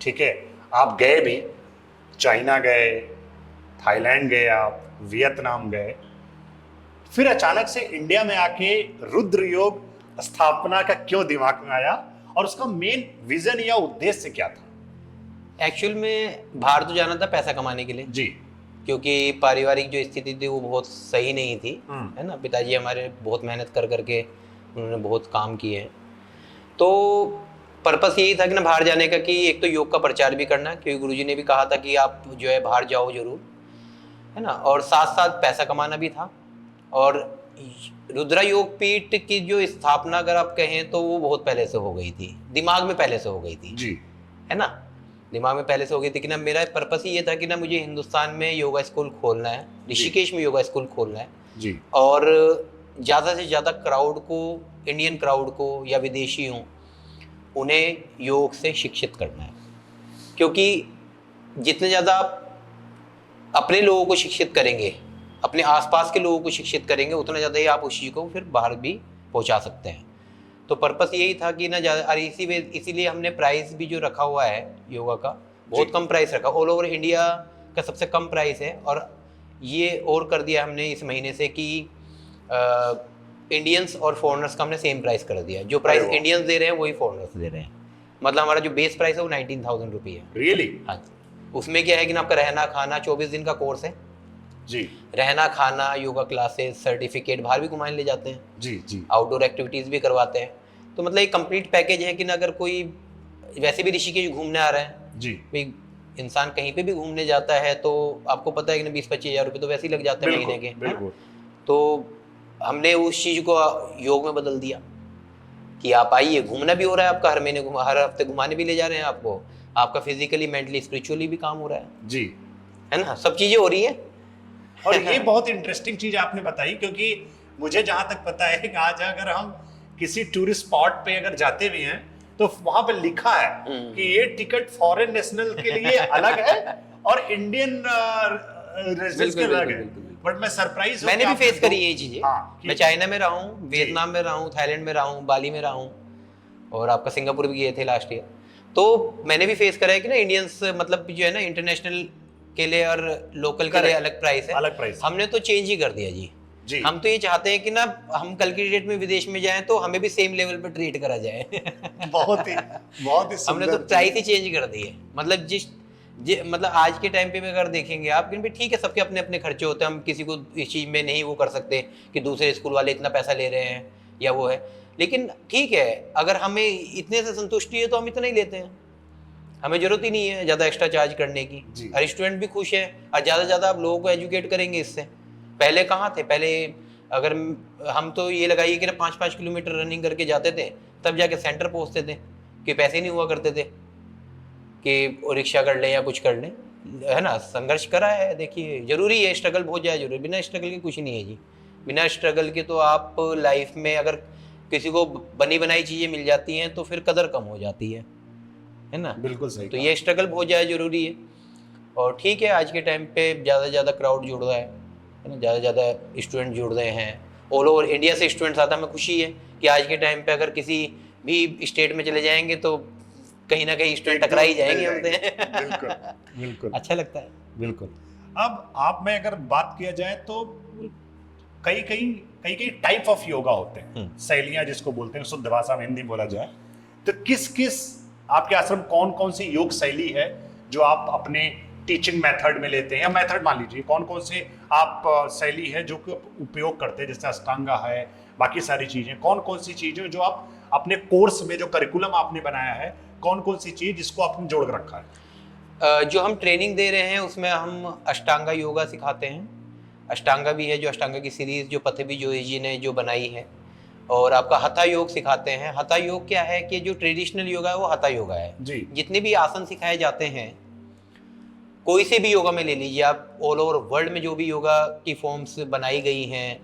ठीक है, आप गए भी, चाइना गए, थाईलैंड गए, आप वियतनाम गए, फिर अचानक से इंडिया में आके रुद्र योग स्थापना का क्यों दिमाग में आया, और उसका मेन विजन या उद्देश्य क्या था? एक्चुअल में बाहर तो जाना था पैसा कमाने के लिए जी। क्योंकि पारिवारिक जो स्थिति थी वो बहुत सही नहीं थी, है ना। पिताजी हमारे बहुत मेहनत कर करके उन्होंने बहुत काम किए हैं, तो पर्पस यही था कि ना बाहर जाने का, कि एक तो योग का प्रचार भी करना, क्योंकि गुरुजी ने भी कहा था कि आप जो है बाहर जाओ जरूर, है ना, और साथ साथ पैसा कमाना भी था। और रुद्रा योग पीठ की जो स्थापना अगर आप कहें तो वो बहुत पहले से हो गई थी, दिमाग में पहले से हो गई थी जी, है ना, दिमाग में पहले से हो गई थी कि ना मेरा पर्पस ही ये था कि ना मुझे हिंदुस्तान में योगा स्कूल खोलना है, ऋषिकेश में योगा स्कूल खोलना है जी, और ज़्यादा से ज़्यादा क्राउड को, इंडियन क्राउड को या विदेशी हों, उन्हें योग से शिक्षित करना है। क्योंकि जितने ज़्यादा आप अपने लोगों को शिक्षित करेंगे, अपने आसपास के लोगों को शिक्षित करेंगे, उतना ज़्यादा ही आप उस चीज़ को फिर बाहर भी पहुंचा सकते हैं। तो पर्पस यही था कि ना ज़्यादा, और इसीलिए हमने प्राइस भी जो रखा हुआ है योगा का, बहुत कम प्राइस रखा, ऑल ओवर इंडिया का सबसे कम प्राइस है। और ये और कर दिया हमने इस महीने से कि इंडियंस और फॉरेनर्स का हमने सेम प्राइस कर दिया, जो प्राइस इंडियंस दे रहे हैं वही फॉरेनर्स दे रहे हैं। मतलब हमारा जो बेस प्राइस है वो 19,000 रुपये है। रियली? हाँ जी। उसमें क्या है कि ना आपका रहना खाना 24 दिन का कोर्स है जी, रहना खाना, योगा क्लासेस, सर्टिफिकेट, बाहर भी घुमाने ले जाते हैं जी जी, आउटडोर एक्टिविटीज़ भी करवाते हैं। तो मतलब एक कंप्लीट पैकेज है कि ना अगर कोई वैसे भी ऋषिकेश घूमने आ रहा है, जी, भाई इंसान कहीं पे भी घूमने जाता है तो आपको पता है कि ना 20-25 हज़ार रुपये तो वैसे ही लग जाते हैं महीने के, बिल्कुल। तो हमने उस चीज़ को योग में बदल दिया कि आप आइए, घूमना भी हो रहा है आपका, हर महीने हर हफ्ते घुमाने भी ले जा रहे हैं आपको, आपका फिजिकली मेंटली स्पिरिचुअली भी काम हो रहा है जी, है ना, सब चीज़ें हो रही है। और ये बहुत इंटरेस्टिंग चीज आपने बताई, क्योंकि मुझे जहां तक पता है कि आज अगर हम किसी टूरिस्ट स्पॉट पे अगर जाते भी हैं तो वहां पे लिखा है कि ये टिकट फॉरेन नेशनल के लिए अलग है और इंडियन रेजिडेंट्स के अलग है। बट मैं सरप्राइज, मैंने भी फेस करी ये चीजें। हाँ, मैं चाइना में रहा हूँ, वियतनाम में रहा हूँ, थाईलैंड में रहा हूँ, बाली में रहा हूँ, और आपका सिंगापुर भी गए थे लास्ट ईयर। तो मैंने भी फेस करा है कि ना इंडियंस मतलब जो है ना इंटरनेशनल के लिए और लोकल के लिए अलग प्राइस है, अलग प्राइस। हमने तो चेंज ही कर दिया जी। हम तो ये चाहते हैं कि ना हम कल की डेट में विदेश में जाएं तो हमें भी सेम लेवल पे ट्रीट करा जाए बहुत ही हमने तो प्राइस ही चेंज कर दी है। मतलब मतलब आज के टाइम पे भी अगर देखेंगे आप कि ठीक है, सबके अपने अपने खर्चे होते हैं, हम किसी को इस चीज़ में नहीं वो कर सकते कि दूसरे स्कूल वाले इतना पैसा ले रहे हैं या वो है, लेकिन ठीक है, अगर हमें इतने से संतुष्टि है तो हम इतना ही लेते हैं, हमें जरूरत ही नहीं है ज़्यादा एक्स्ट्रा चार्ज करने की। और स्टूडेंट भी खुश है, और ज़्यादा से ज़्यादा आप लोगों को एजुकेट करेंगे इससे। पहले कहाँ थे, पहले अगर हम तो ये लगाइए कि ना 5-5 किलोमीटर रनिंग करके जाते थे, तब जाके सेंटर पहुँचते थे, कि पैसे नहीं हुआ करते थे कि रिक्शा कर लें या कुछ कर लें, है ना। संघर्ष करा है, देखिए जरूरी है, स्ट्रगल बहुत ज़्यादा जरूरी है, बिना स्ट्रगल के कुछ नहीं है जी। बिना स्ट्रगल के तो आप लाइफ में अगर किसी को बनी बनाई चीज़ें मिल जाती हैं तो फिर कदर कम हो जाती है ना। बिल्कुल सही। तो ये स्ट्रगल बहुत ज़्यादा जरूरी है। और ठीक है, आज के टाइम पे ज़्यादा से ज़्यादा क्राउड जुड़ रहा है ना, ज़्यादा से ज़्यादा स्टूडेंट जुड़ रहे हैं, ऑल ओवर इंडिया से स्टूडेंट्स आता है। हमें खुशी है कि आज के टाइम पे अगर किसी भी स्टेट में चले जाएंगे तो कहीं ना कहीं स्टूडेंट टकरा ही जाएंगे हमसे। बिल्कुल बिल्कुल, अच्छा लगता है। बिल्कुल। अब आप में अगर बात किया जाए तो कई टाइप ऑफ योगा होते हैं, शैलियां जिसको बोलते हैं, शुद्ध भाषा में हिंदी बोला जाए तो किस किस आपके आश्रम कौन कौन सी योग शैली है जो आप अपने टीचिंग मेथड में लेते हैं, या मेथड मान लीजिए कौन कौन से आप शैली है जो कि उपयोग करते हैं, जैसे अष्टांगा है, बाकी सारी चीजें, कौन कौन सी चीजें जो आप अपने कोर्स में, जो करिकुलम आपने बनाया है, कौन कौन सी चीज जिसको आपने जोड़ के रखा है? जो हम ट्रेनिंग दे रहे हैं उसमें हम अष्टांगा योगा सिखाते हैं। अष्टांगा भी है, जो अष्टांगा की सीरीज जो पतंजलि जोशी जी ने जो बनाई है, और आपका हथा योग सिखाते हैं। हथा योग क्या है कि जो ट्रेडिशनल योगा है वो हथा योगा है जी। जितने भी आसन सिखाए जाते हैं, कोई से भी योगा में ले लीजिए आप, ऑल ओवर वर्ल्ड में जो भी योगा की फॉर्म्स बनाई गई हैं,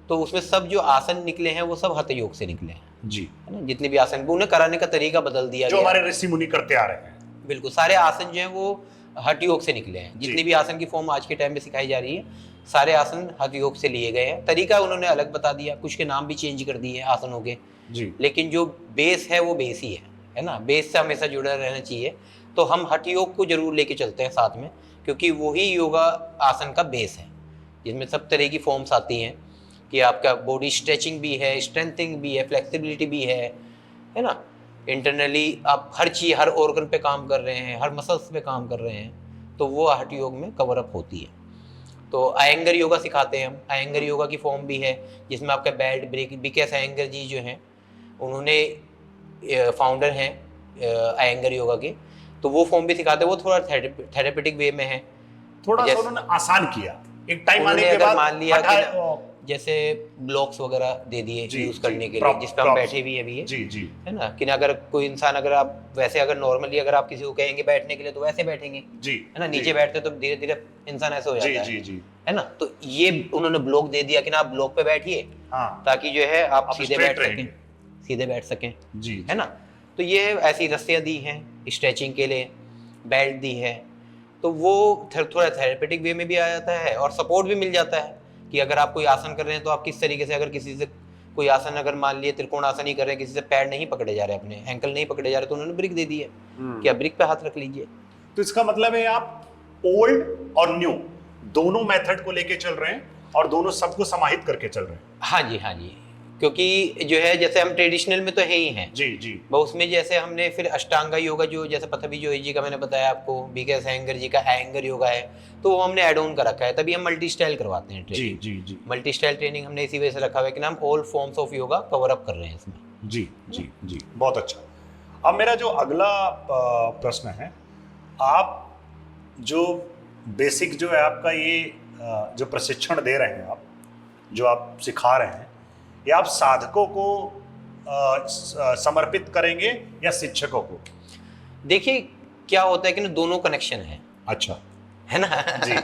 तो उसमें सब जो आसन निकले हैं वो सब हठ योग से निकले हैं जी, है ना। जितने भी आसन उन्हें कराने का तरीका बदल दिया जो गया, हमारे ऋषि मुनि करते आ रहे हैं। बिल्कुल सारे आसन जो हैं वो हठ योग से निकले हैं। जितनी भी आसन की फॉर्म आज के टाइम में सिखाई जा रही है, सारे आसन हठ योग से लिए गए हैं। तरीका उन्होंने अलग बता दिया, कुछ के नाम भी चेंज कर दिए आसनों के जी, लेकिन जो बेस है वो बेस ही है ना। बेस से हमेशा जुड़ा रहना चाहिए। तो हम हठ योग को जरूर लेके चलते हैं साथ में, क्योंकि वही योगा आसन का बेस है, जिसमें सब तरह की फॉर्म्स आती हैं कि आपका बॉडी स्ट्रेचिंग भी है, स्ट्रेंथिंग भी है, फ्लेक्सिबिलिटी भी है ना। इंटरनली आप हर चीज़, हर ऑर्गन पे काम कर रहे हैं, हर मसल्स पे काम कर रहे हैं, तो वो हठ योग में कवर अप होती है। तो अयंगर योगा सिखाते हैं हम। अयंगर योगा की फॉर्म भी है जिसमें आपका बेल्ट ब्रेक, बीकेएस अयंगर जी जो हैं उन्होंने फाउंडर हैं अयंगर योगा के, तो वो फॉर्म भी सिखाते हैं। वो थोड़ा थेरेपेटिक वे में है, थोड़ा सा जैसे- उन्होंने आसान किया एक टाइम आने उन्होंने के अगर बाद, मान लिया कि हटाए- जैसे ब्लॉक्स वगैरह दे दिए जी, यूज जी, करने के लिए, prop- जिस पे हम props। बैठे भी अभी जी जी है ना। कि अगर कोई इंसान, अगर आप वैसे अगर नॉर्मली अगर आप किसी को कहेंगे बैठने के लिए तो वैसे बैठेंगे जी, है ना। नीचे जी, बैठते तो धीरे धीरे इंसान ऐसे हो जी जाता जी जी, है ना। तो ये उन्होंने ब्लॉक दे दिया कि ना आप ब्लॉक पे बैठिए, हाँ ताकि जो है आप सीधे straight बैठ रहेंगे। सकें, सीधे बैठ सकें जी है ना। तो ये ऐसी रस्सियाँ दी हैं स्ट्रेचिंग के लिए, बेल्ट दी है, तो वो थोड़ा थेरेपेटिक वे में भी आ जाता है और सपोर्ट भी मिल जाता है कि अगर आप कोई आसन कर रहे हैं तो आप किस तरीके से, अगर किसी से कोई आसन, अगर मान लिए त्रिकोण आसन ही कर रहे हैं, किसी से पैर नहीं पकड़े जा रहे, अपने एंकल नहीं पकड़े जा रहे, तो उन्होंने ब्रिक दे दी है कि आप ब्रिक पे हाथ रख लीजिए। तो इसका मतलब है आप ओल्ड और न्यू दोनों मेथड को लेके चल रहे हैं और दोनों सबको समाहित करके चल रहे हैं। हाँ जी, हाँ जी, क्योंकि जो है जैसे हम ट्रेडिशनल में तो है ही हैं जी जी, वो, उसमें जैसे हमने फिर अष्टांगा योगा जो जैसे पतंजलि जोशी जी का मैंने बताया आपको, बीकेएस अयंगर जी का अयंगर योगा है, तो वो हमने एड ऑन कर रखा है। तभी हम मल्टी स्टाइल करवाते हैं जी ट्रेनिंग। जी जी मल्टी स्टाइल ट्रेनिंग हमने इसी वजह से रखा हुआ है कि ना हम all forms of yoga cover up कर रहे हैं इसमें। जी जी जी, बहुत अच्छा। अब मेरा जो अगला प्रश्न है, आप जो बेसिक जो है आपका ये जो प्रशिक्षण दे रहे हैं आप, जो आप सिखा रहे हैं, ये आप साधकों को समर्पित करेंगे या शिक्षकों को? देखिए क्या होता है कि ना दोनों कनेक्शन है, अच्छा, है ना जी।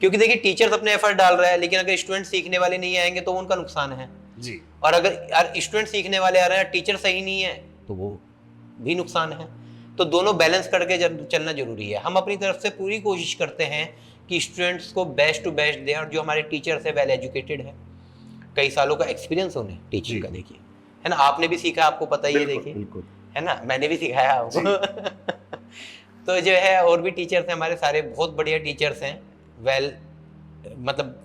क्योंकि देखिए टीचर्स अपने एफर्ट डाल रहा है, लेकिन अगर स्टूडेंट सीखने वाले नहीं आएंगे तो उनका नुकसान है। जी, और अगर स्टूडेंट सीखने वाले आ रहे हैं, टीचर सही नहीं है, तो वो भी नुकसान है। तो दोनों बैलेंस करके चलना जरूरी है। हम अपनी तरफ से पूरी कोशिश करते हैं कि स्टूडेंट्स को बेस्ट टू बेस्ट दें, और जो हमारे टीचर्स है वेल एजुकेटेड है, कई सालों का एक्सपीरियंस उन्हें टीचिंग का, देखिए है ना। आपने भी सीखा, आपको पता ही है, बिल्कुल देखिए बिल्कुल, है ना, मैंने भी सिखाया आपको तो जो है और भी टीचर्स हैं हमारे, सारे बहुत बढ़िया टीचर्स हैं, वेल मतलब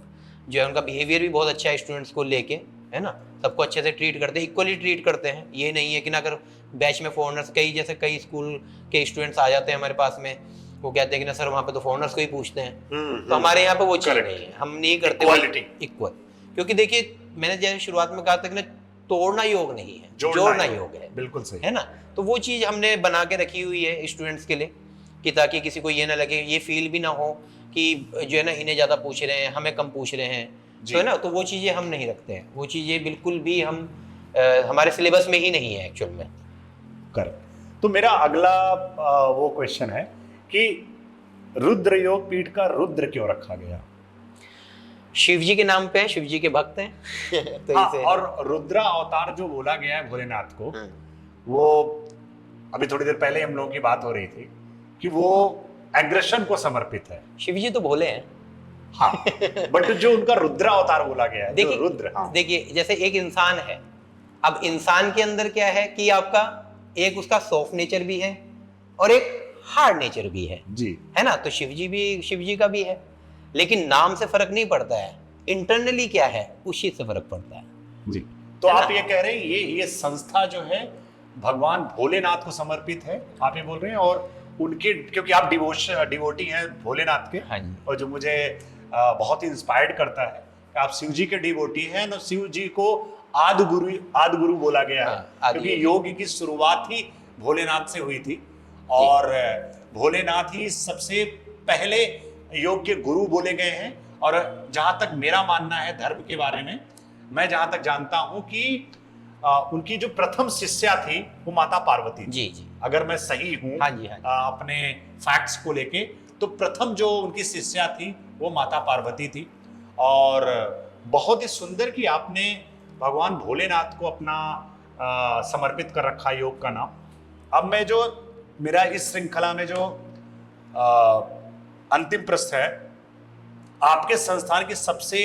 जो है उनका बिहेवियर भी बहुत अच्छा है स्टूडेंट्स को लेके, है ना। सबको अच्छे से ट्रीट करते हैं, इक्वली ट्रीट करते हैं। ये नहीं है कि ना अगर बैच में फॉरेनर्स, कई जैसे कई स्कूल के स्टूडेंट्स आ जाते हैं हमारे पास में, वो कहते हैं कि ना सर वहाँ पे तो फॉरेनर्स को ही पूछते हैं, तो हमारे यहाँ पे वो चीज़ Correct. नहीं है, हम नहीं करते Equality. इक्वल। क्योंकि देखिए मैंने जैसे शुरुआत में कहा था कि ना तोड़ना योग नहीं है, जोड़ना योग है, बिल्कुल सही है ना। तो वो चीज़ हमने बना के रखी हुई है स्टूडेंट्स के लिए, कि ताकि किसी को ये ना लगे, ये फील भी ना हो कि जो है ना इन्हें ज़्यादा पूछ रहे हैं, हमें कम पूछ रहे हैं, तो है ना। तो वो चीज़ें हम नहीं रखते हैं, वो चीज़ें बिल्कुल भी हम हमारे सिलेबस में ही नहीं है एक्चुअल में। कर। तो मेरा अगला वो क्वेश्चन है कि रुद्र योग पीठ का रुद्र क्यों रखा गया? शिव जी के नाम पे है, शिव जी के भक्त हैं तो हाँ, इसे और रुद्रा अवतार जो बोला गया है भोलेनाथ को, वो अभी थोड़ी देर पहले हम लोगों की बात हो रही थी कि वो एग्रेशन को समर्पित है। शिव जी तो भोले हैं। हाँ, बट जो उनका रुद्रा अवतार बोला गया है, जो देखिए रुद्र, हाँ, देखिए जैसे एक इंसान है, अब इंसान के अंदर क्या है कि आपका एक उसका सॉफ्ट नेचर भी है और एक हार्ड नेचर भी है ना। तो शिव जी का भी है, लेकिन नाम से फर्क नहीं पड़ता है, इंटरनली क्या है उस चीज से फर्क पड़ता है जी। तो आप ये कह रहे हैं ये संस्था जो है भगवान भोलेनाथ को समर्पित है, आप ये बोल रहे हैं, और उनके, क्योंकि आप डिवोटी हैं भोलेनाथ के, हाँ जी। और जो मुझे बहुत ही इंस्पायर्ड करता है कि आप शिव जी के डिवोटी हैं, और शिव जी को आदि गुरु बोला गया है, हाँ, आदि क्योंकि गुरु। योग की शुरुआत ही भोलेनाथ से हुई थी, और भोलेनाथ ही सबसे पहले योग के गुरु बोले गए हैं। और जहां तक मेरा मानना है धर्म के बारे में, मैं जहां तक जानता हूं कि उनकी जो प्रथम शिष्या थी वो माता पार्वती थी। जी जी। अगर मैं सही हूं हाँ जी, हाँ जी। अपने फैक्ट्स को लेके, तो प्रथम जो उनकी शिष्या थी वो माता पार्वती थी। और बहुत ही सुंदर कि आपने भगवान भोलेनाथ को अपना समर्पित कर रखा योग का नाम। अब मैं जो मेरा इस श्रृंखला में जो अंतिम प्रश्न है, आपके संस्थान की सबसे,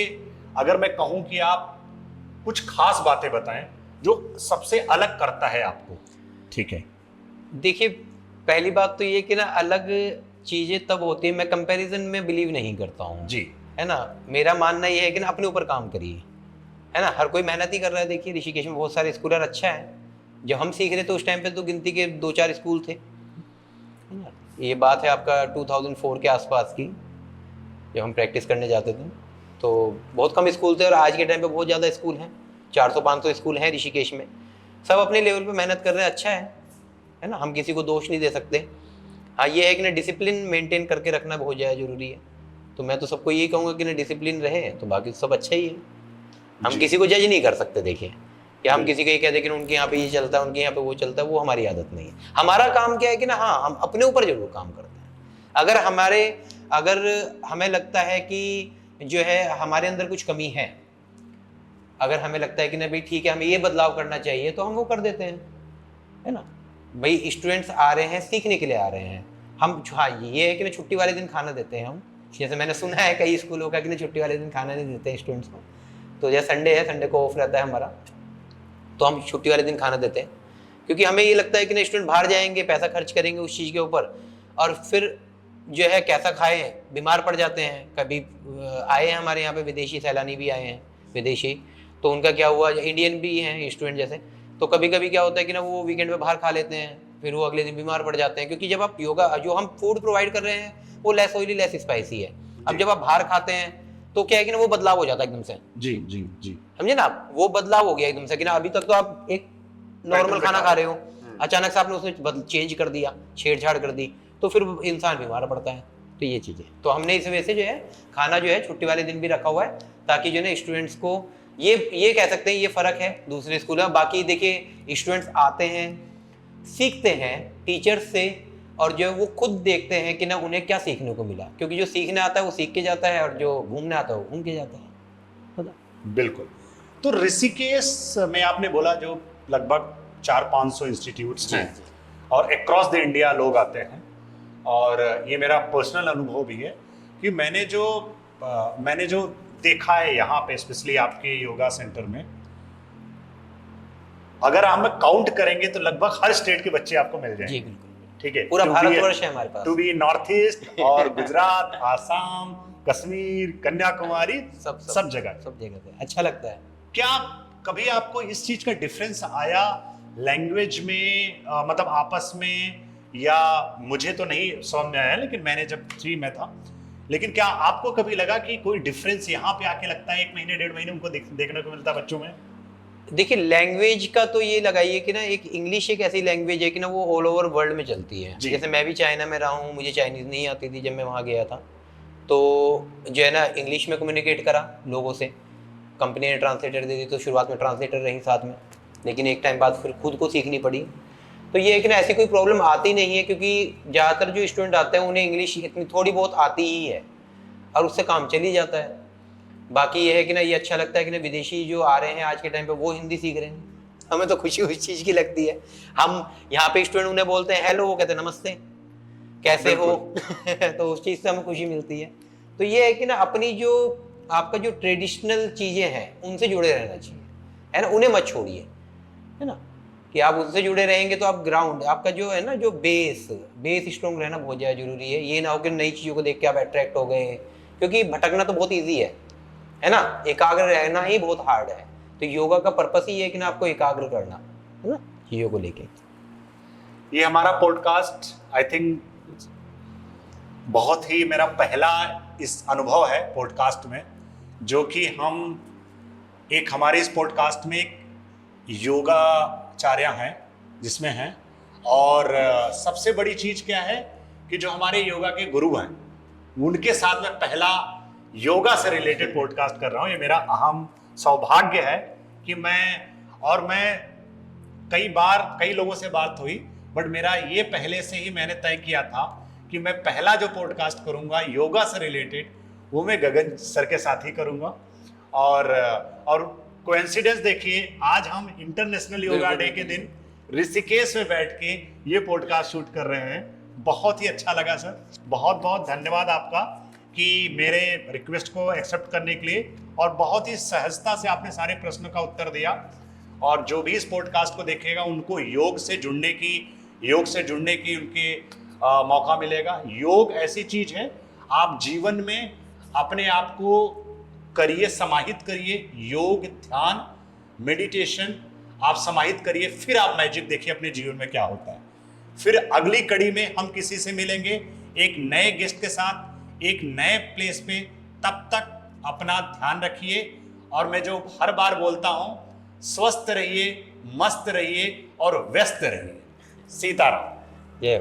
अगर मैं कहूं कि आप कुछ खास बातें बताएं जो सबसे अलग करता है आपको। ठीक है। देखिए, पहली बात तो ये कि ना अलग चीजें तब होती है, मैं कंपैरिजन में बिलीव नहीं करता हूँ जी। है ना। मेरा मानना ये है कि ना अपने ऊपर काम करिए, है ना। हर कोई मेहनत ही कर रहा है। देखिए ऋषिकेश में बहुत सारे स्कूल, अच्छा है। जब हम सीख रहे थे उस टाइम पे तो गिनती के 2-4 स्कूल थे, है ना। ये बात है आपका 2004 के आसपास की, जब हम प्रैक्टिस करने जाते थे तो बहुत कम स्कूल थे। और आज के टाइम पे बहुत ज़्यादा स्कूल हैं, 400-500 स्कूल हैं ऋषिकेश में। सब अपने लेवल पे मेहनत कर रहे हैं, अच्छा है ना। हम किसी को दोष नहीं दे सकते। हाँ, ये है कि ना डिसिप्लिन मेंटेन करके रखना बहुत ज़्यादा ज़रूरी है। तो मैं तो सबको यही कहूँगा कि ना डिसिप्लिन रहे तो बाकी सब अच्छा ही है। हम किसी को जज नहीं कर सकते। देखिए कि हम किसी को ये कह दें कि उनके यहाँ पे ये चलता है, उनके यहाँ पे वो चलता है, वो हमारी आदत नहीं है। हमारा काम क्या है कि ना, हाँ, हम अपने ऊपर जरूर काम करते हैं। अगर हमें लगता है कि जो है हमारे अंदर कुछ कमी है, अगर हमें लगता है कि ना भाई ठीक है हमें ये बदलाव करना चाहिए, तो हम वो कर देते हैं, है ना। भाई स्टूडेंट्स आ रहे हैं सीखने के लिए आ रहे हैं। हम, हाँ, ये है कि ना छुट्टी वाले दिन खाना देते हैं हम। जैसे मैंने सुना है कई स्कूलों का कि ना छुट्टी वाले दिन खाना नहीं देते हैं स्टूडेंट्स को। तो जैसे संडे है, संडे को ऑफ रहता है हमारा, तो हम छुट्टी वाले दिन खाना देते हैं, क्योंकि हमें ये लगता है कि ना स्टूडेंट बाहर जाएंगे, पैसा खर्च करेंगे उस चीज़ के ऊपर, और फिर जो है कैसा खाएं, बीमार पड़ जाते हैं। कभी आए हैं हमारे यहाँ पे विदेशी सैलानी भी आए हैं, विदेशी, तो उनका क्या हुआ, इंडियन भी हैं स्टूडेंट जैसे, तो कभी कभी क्या होता है कि ना वो वीकेंड पे बाहर खा लेते हैं, फिर वो अगले दिन बीमार पड़ जाते हैं। क्योंकि जब आप योगा, जो हम फूड प्रोवाइड कर रहे हैं वो लेस ऑयली लेस स्पाइसी है। अब जब आप बाहर खाते हैं तो क्या है कि ना वो बदलाव हो जाता है एकदम से। जी जी जी, समझे ना आप, वो बदलाव हो गया एकदम से कि ना अभी तक तो आप एक नॉर्मल खाना खा रहे हो, अचानक से आपने उसमें चेंज कर दिया, छेड़छाड़ कर दी, तो फिर इंसान बीमार पड़ता है। तो ये चीज़ें, तो हमने इस वजह से जो है खाना जो है छुट्टी वाले दिन भी रखा हुआ है, ताकि जो है स्टूडेंट्स को ये कह सकते हैं ये फ़र्क है दूसरे स्कूल में। बाकी देखिए स्टूडेंट्स आते हैं, सीखते हैं टीचर्स से, और जो वो खुद देखते हैं कि ना उन्हें क्या सीखने को मिला। क्योंकि जो सीखने आता है वो सीख के जाता है, और जो घूमने आता है वो घूम के जाता है। बिल्कुल। तो ऋषिकेश में आपने बोला जो लगभग 400-500 इंस्टीट्यूट्स हैं, और अक्रॉस द इंडिया लोग आते हैं। और ये मेरा पर्सनल अनुभव भी है कि मैंने जो देखा है यहाँ पे, स्पेशली आपके योगा सेंटर में, अगर हम काउंट करेंगे तो लगभग हर स्टेट के बच्चे आपको मिल जाएंगे। जी बिल्कुल, ठीक है, पूरा भारतवर्ष है हमारे पास। टू बी नॉर्थ ईस्ट और गुजरात, आसाम, कश्मीर, कन्याकुमारी, सब जगह पे अच्छा लगता है। क्या कभी आपको इस चीज का डिफरेंस आया लैंग्वेज में, मतलब आपस में, या मुझे तो नहीं समझ में आया, लेकिन मैंने जब 3 में था, लेकिन क्या आपको कभी लगा कि कोई डिफरेंस यहाँ पे आके लगता है 1 महीने 1.5 महीने उनको देखने को मिलता है बच्चों में? देखिए लैंग्वेज का तो ये लगाइए कि ना एक इंग्लिश एक ऐसी लैंग्वेज है कि ना वो ऑल ओवर वर्ल्ड में चलती है। जैसे मैं भी चाइना में रहा हूँ, मुझे चाइनीज़ नहीं आती थी जब मैं वहाँ गया था, तो जो है ना इंग्लिश में कम्युनिकेट करा लोगों से, कंपनी ने ट्रांसलेटर दे दी, तो शुरुआत में ट्रांसलेटर रही साथ में, लेकिन एक टाइम बाद फिर खुद को सीखनी पड़ी। तो ये है कि ना ऐसी कोई प्रॉब्लम आती नहीं है, क्योंकि ज़्यादातर जो स्टूडेंट आते हैं उन्हें इंग्लिश इतनी थोड़ी बहुत आती ही है, और उससे काम चल ही जाता है। बाकी ये है कि ना ये अच्छा लगता है कि ना विदेशी जो आ रहे हैं आज के टाइम पे वो हिंदी सीख रहे हैं, हमें तो खुशी उस चीज़ की लगती है। हम यहाँ पे स्टूडेंट उन्हें बोलते हैं हेलो, वो कहते हैं नमस्ते, कैसे हो तो उस चीज़ से हमें खुशी मिलती है। तो ये है कि ना अपनी जो आपका जो ट्रेडिशनल चीज़ें हैं उनसे जुड़े रहना चाहिए, है ना, उन्हें मत छोड़िए, है ना, कि आप उनसे जुड़े रहेंगे तो आप ग्राउंड आपका जो है ना, जो बेस स्ट्रॉन्ग रहना बहुत ज़्यादा जरूरी है। ये ना हो कि नई चीज़ों को देख के आप अट्रैक्ट हो गए, क्योंकि भटकना तो बहुत ईजी है ना, एकाग्र रहना ही बहुत हार्ड है। तो योगा का पर्पस ही है कि ना आपको एकाग्र करना, है ना, चीज़ों को लेके। ये हमारा पॉडकास्ट आई थिंक बहुत ही मेरा पहला इस अनुभव है पॉडकास्ट में, जो कि हमारे इस पॉडकास्ट में एक योगाचार्य हैं जिसमें हैं, और सबसे बड़ी चीज़ क्या है कि जो हमारे योगा के गुरु हैं उनके साथ में पहला योगा से रिलेटेड पॉडकास्ट कर रहा हूँ। ये मेरा अहम सौभाग्य है कि मैं कई लोगों से बात हुई, बट मेरा ये पहले से ही मैंने तय किया था कि मैं पहला जो पॉडकास्ट करूँगा योगा से रिलेटेड वो मैं गगन सर के साथ ही करूँगा। और कोइंसिडेंस देखिए, आज हम इंटरनेशनल योगा डे के दिन ऋषिकेश में बैठ के ये पॉडकास्ट शूट कर रहे हैं। बहुत ही अच्छा लगा सर, बहुत बहुत धन्यवाद आपका कि मेरे रिक्वेस्ट को एक्सेप्ट करने के लिए, और बहुत ही सहजता से आपने सारे प्रश्नों का उत्तर दिया। और जो भी इस पॉडकास्ट को देखेगा उनको योग से जुड़ने की उनके मौका मिलेगा। योग ऐसी चीज है, आप जीवन में अपने आप को करिए, समाहित करिए, योग, ध्यान, मेडिटेशन आप समाहित करिए, फिर आप मैजिक देखिए अपने जीवन में क्या होता है। फिर अगली कड़ी में हम किसी से मिलेंगे एक नए गेस्ट के साथ, एक नए प्लेस पे। तब तक अपना ध्यान रखिए, और मैं जो हर बार बोलता हूं, स्वस्थ रहिए, मस्त रहिए और व्यस्त रहिए। सीताराम। ये